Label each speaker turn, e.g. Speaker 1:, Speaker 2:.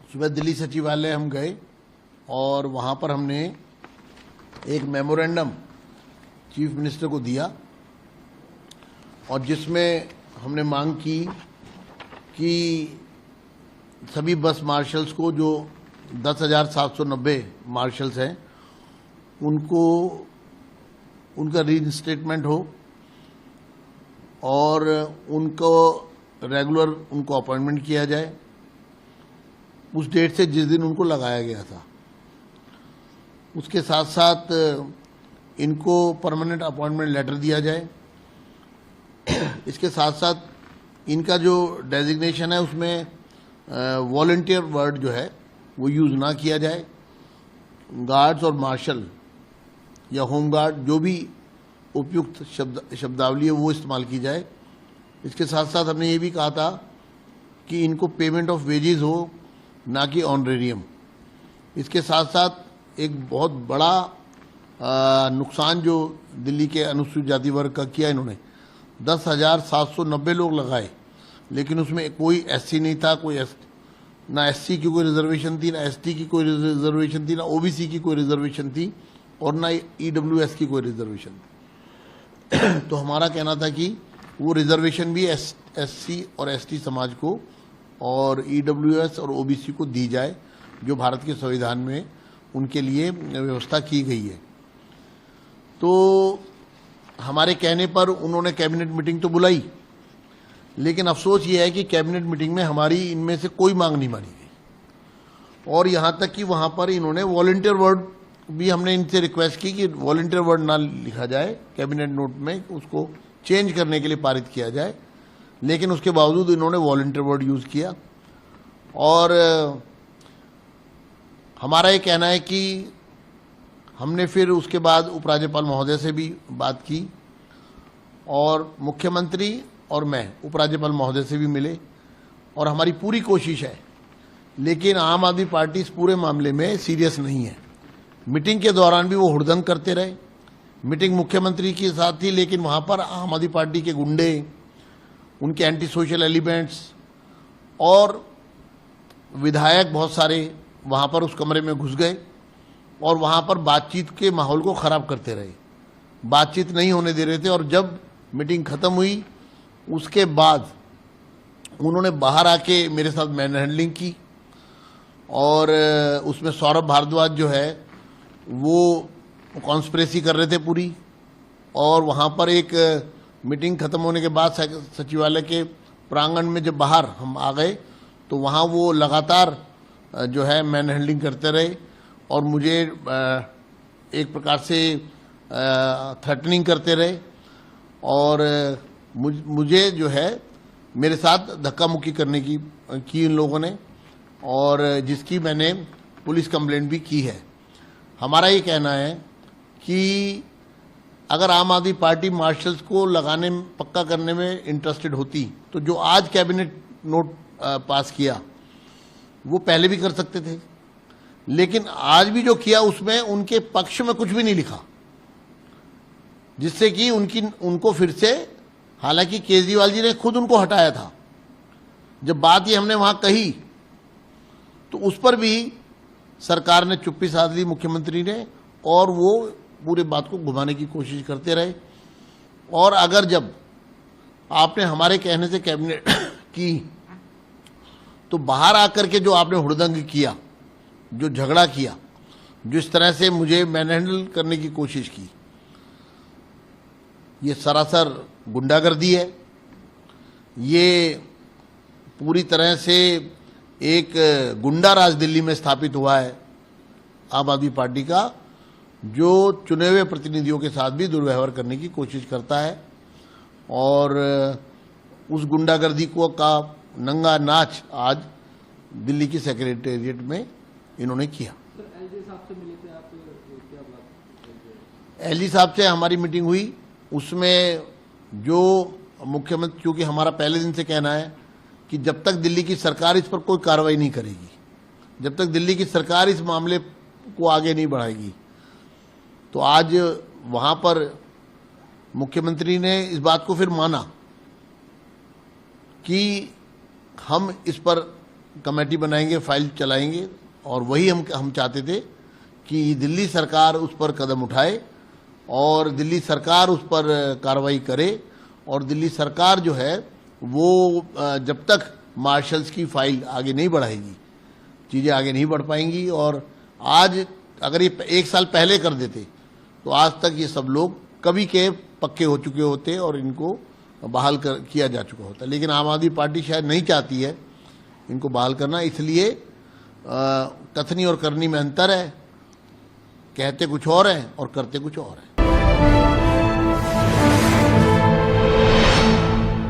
Speaker 1: सुबह दिल्ली सचिवालय हम गए और वहाँ पर हमने एक मेमोरेंडम चीफ मिनिस्टर को दिया और जिसमें हमने मांग की कि सभी बस मार्शल्स को, जो 10,790 मार्शल्स हैं, उनको उनका रीइंस्टेटमेंट हो और उनको रेगुलर अपॉइंटमेंट किया जाए उस डेट से जिस दिन उनको लगाया गया था। उसके साथ साथ इनको परमानेंट अपॉइंटमेंट लेटर दिया जाए। इसके साथ साथ इनका जो डेजिग्नेशन है उसमें वॉलंटियर वर्ड जो है वो यूज़ ना किया जाए। गार्ड्स और मार्शल या होम गार्ड जो भी उपयुक्त शब्दावली है वो इस्तेमाल की जाए। इसके साथ साथ हमने ये भी कहा था कि इनको पेमेंट ऑफ वेजेस हो, ना कि ऑनरेरियम। इसके साथ साथ एक बहुत बड़ा नुकसान जो दिल्ली के अनुसूचित जाति वर्ग का किया इन्होंने, 10,790 लोग लगाए, लेकिन उसमें कोई एससी नहीं था, ना एससी की कोई रिजर्वेशन थी, ना एसटी की कोई रिजर्वेशन थी, ना ओबीसी की कोई रिजर्वेशन थी और ना ईडब्ल्यूएस की कोई रिजर्वेशन थी। तो हमारा कहना था कि वो रिजर्वेशन भी एससी और एसटी समाज को और ईडब्ल्यूएस और ओबीसी को दी जाए, जो भारत के संविधान में उनके लिए व्यवस्था की गई है। तो हमारे कहने पर उन्होंने कैबिनेट मीटिंग तो बुलाई, लेकिन अफसोस ये है कि कैबिनेट मीटिंग में हमारी इनमें से कोई मांग नहीं मानी गई और यहाँ तक कि वहाँ पर इन्होंने वॉलंटियर वर्ड भी, हमने इनसे रिक्वेस्ट की कि वॉलंटियर वर्ड ना लिखा जाए कैबिनेट नोट में, उसको चेंज करने के लिए पारित किया जाए, लेकिन उसके बावजूद इन्होंने वॉलंटियर वर्ड यूज़ किया। और हमारा ये कहना है कि हमने फिर उसके बाद उपराज्यपाल महोदय से भी बात की और मुख्यमंत्री और मैं उपराज्यपाल महोदय से भी मिले और हमारी पूरी कोशिश है, लेकिन आम आदमी पार्टी इस पूरे मामले में सीरियस नहीं है। मीटिंग के दौरान भी वो हुड़दंग करते रहे। मीटिंग मुख्यमंत्री के साथ थी, लेकिन वहाँ पर आम आदमी पार्टी के गुंडे, उनके एंटी सोशल एलिमेंट्स और विधायक बहुत सारे वहाँ पर उस कमरे में घुस गए और वहाँ पर बातचीत के माहौल को ख़राब करते रहे, बातचीत नहीं होने दे रहे थे। और जब मीटिंग ख़त्म हुई उसके बाद उन्होंने बाहर आके मेरे साथ मैन हैंडलिंग की और उसमें सौरभ भारद्वाज जो है वो कॉन्स्पिरेसी कर रहे थे पूरी। और वहाँ पर एक मीटिंग खत्म होने के बाद सचिवालय के प्रांगण में जब बाहर हम आ गए तो वहाँ वो लगातार जो है मैन हैंडलिंग करते रहे और मुझे एक प्रकार से थ्रेटनिंग करते रहे और मुझे जो है मेरे साथ धक्का मुक्की करने की इन लोगों ने, और जिसकी मैंने पुलिस कंप्लेंट भी की है। हमारा ये कहना है कि अगर आम आदमी पार्टी मार्शल्स को लगाने, पक्का करने में इंटरेस्टेड होती तो जो आज कैबिनेट नोट पास किया वो पहले भी कर सकते थे, लेकिन आज भी जो किया उसमें उनके पक्ष में कुछ भी नहीं लिखा, जिससे कि उनको फिर से, हालांकि केजरीवाल जी ने खुद उनको हटाया था। जब बात ये हमने वहां कही तो उस पर भी सरकार ने चुप्पी साध ली, मुख्यमंत्री ने, और वो पूरे बात को घुमाने की कोशिश करते रहे। और अगर जब आपने हमारे कहने से कैबिनेट की तो बाहर आकर के जो आपने हुड़दंग किया, जो झगड़ा किया, जो इस तरह से मुझे मैनहैंडल करने की कोशिश की, ये सरासर गुंडागर्दी है। ये पूरी तरह से एक गुंडा राज दिल्ली में स्थापित हुआ है आम आदमी पार्टी का, जो चुने हुए प्रतिनिधियों के साथ भी दुर्व्यवहार करने की कोशिश करता है और उस गुंडागर्दी का नंगा नाच आज दिल्ली की सेक्रेटेरिएट में इन्होंने किया।
Speaker 2: एलजी साहब से मिले थे आप, क्या बात?
Speaker 1: एलजी साहब से हमारी मीटिंग हुई, उसमें जो मुख्यमंत्री, क्योंकि हमारा पहले दिन से कहना है कि जब तक दिल्ली की सरकार इस पर कोई कार्रवाई नहीं करेगी, जब तक दिल्ली की सरकार इस मामले को आगे नहीं बढ़ाएगी, तो आज वहां पर मुख्यमंत्री ने इस बात को फिर माना कि हम इस पर कमेटी बनाएंगे, फाइल चलाएंगे, और वही हम चाहते थे कि दिल्ली सरकार उस पर कदम उठाए और दिल्ली सरकार उस पर कार्रवाई करे, और दिल्ली सरकार जो है वो जब तक मार्शल्स की फाइल आगे नहीं बढ़ाएगी, चीज़ें आगे नहीं बढ़ पाएंगी। और आज अगर ये 1 साल पहले कर देते तो आज तक ये सब लोग कभी के पक्के हो चुके होते और इनको बहाल किया जा चुका होता। लेकिन आम आदमी पार्टी शायद नहीं चाहती है इनको बहाल करना, इसलिए कथनी और करनी में अंतर है। कहते कुछ और है और करते कुछ और है।